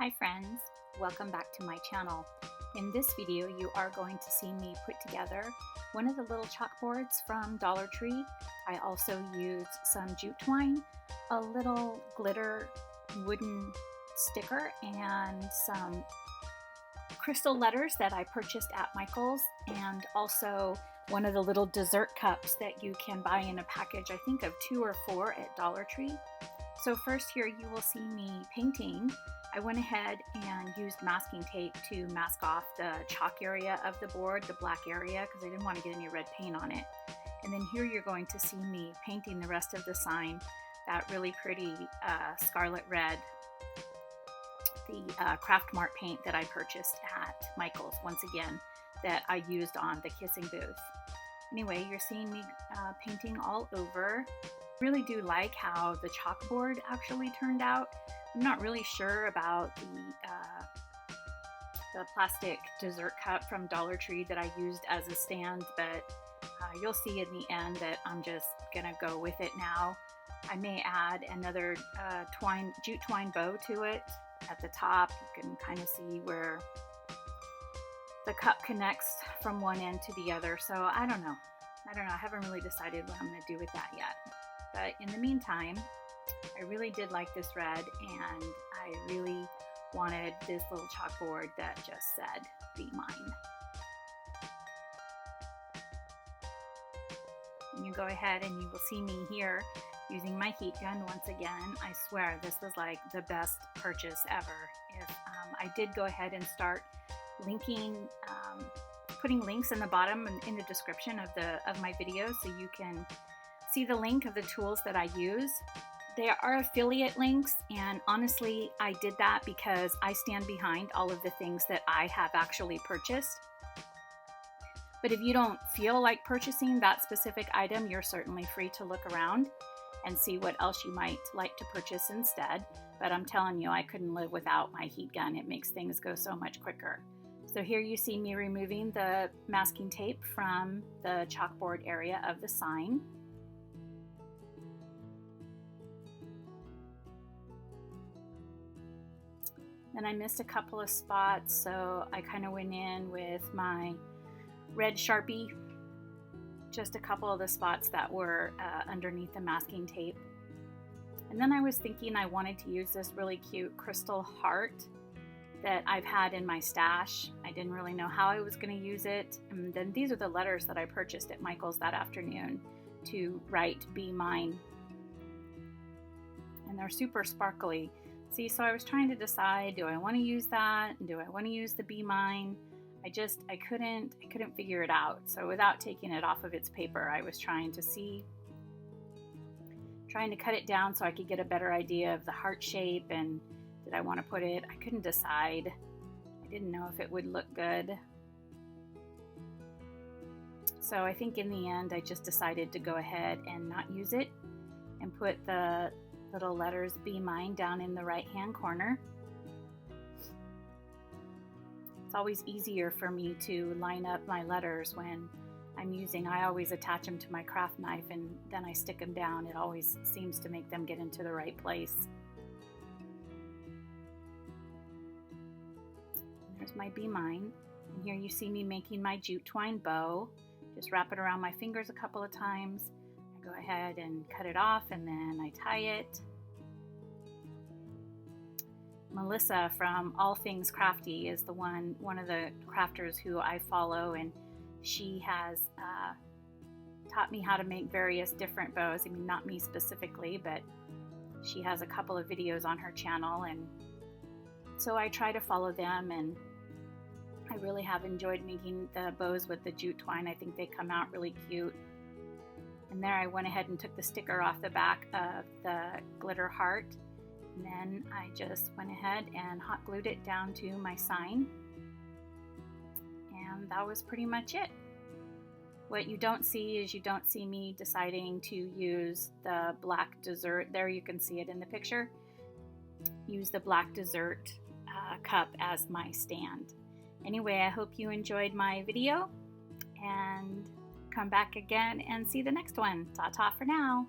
Hi friends, welcome back to my channel. In this video you are going to see me put together one of the little chalkboards from Dollar Tree. I also used some jute twine, a little glitter wooden sticker, and some crystal letters that I purchased at Michael's, and also one of the little dessert cups that you can buy in a package, I think of 2 or 4 at Dollar Tree. So first here you will see me painting. I went ahead and used masking tape to mask off the chalk area of the board, the black area, because I didn't want to get any red paint on it. And then here you're going to see me painting the rest of the sign, that really pretty scarlet red, the CraftSmart paint that I purchased at Michael's, once again, that I used on the kissing booth. Anyway, you're seeing me painting all over. Really do like how the chalkboard actually turned out. I'm not really sure about the plastic dessert cup from Dollar Tree that I used as a stand, but you'll see in the end that I'm just gonna go with it now. I may add another jute twine bow to it at the top. You can kind of see where the cup connects from one end to the other. So I don't know. I haven't really decided what I'm gonna do with that yet. But in the meantime, I really did like this red, and I really wanted this little chalkboard that just said, "Be mine." And you go ahead and you will see me here using my heat gun once again. I swear this was like the best purchase ever. I did go ahead and start linking, putting links in the bottom and in the description of my video, so you can see the link of the tools that I use. There are affiliate links, and honestly, I did that because I stand behind all of the things that I have actually purchased. But if you don't feel like purchasing that specific item, you're certainly free to look around and see what else you might like to purchase instead. But I'm telling you, I couldn't live without my heat gun. It makes things go so much quicker. So here you see me removing the masking tape from the chalkboard area of the sign. And I missed a couple of spots, so I kind of went in with my red Sharpie, just a couple of the spots that were underneath the masking tape. And then I was thinking I wanted to use this really cute crystal heart that I've had in my stash. I didn't really know how I was going to use it. And then these are the letters that I purchased at Michael's that afternoon to write "Be Mine." And they're super sparkly. See, so I was trying to decide, do I want to use that? Do I want to use the "Be Mine"? I couldn't figure it out. So without taking it off of its paper, I was trying to cut it down so I could get a better idea of the heart shape, and did I want to put it? I couldn't decide. I didn't know if it would look good. So I think in the end, I just decided to go ahead and not use it and put the little letters "Be Mine" down in the right hand corner. It's always easier for me to line up my letters when I always attach them to my craft knife and then I stick them down. It always seems to make them get into the right place. There's my "Be Mine." And here you see me making my jute twine bow. Just wrap it around my fingers a couple of times. Go ahead and cut it off, and then I tie it. Melissa from All Things Crafty is one of the crafters who I follow, and she has taught me how to make various different bows. I mean, not me specifically, but she has a couple of videos on her channel, and so I try to follow them, and I really have enjoyed making the bows with the jute twine. I think they come out really cute. And there I went ahead and took the sticker off the back of the glitter heart. And then I just went ahead and hot glued it down to my sign. And that was pretty much it. What you don't see is you don't see me deciding to use the black dessert. There you can see it in the picture. Use the black dessert cup as my stand. Anyway, I hope you enjoyed my video, and come back again and see the next one. Ta-ta for now.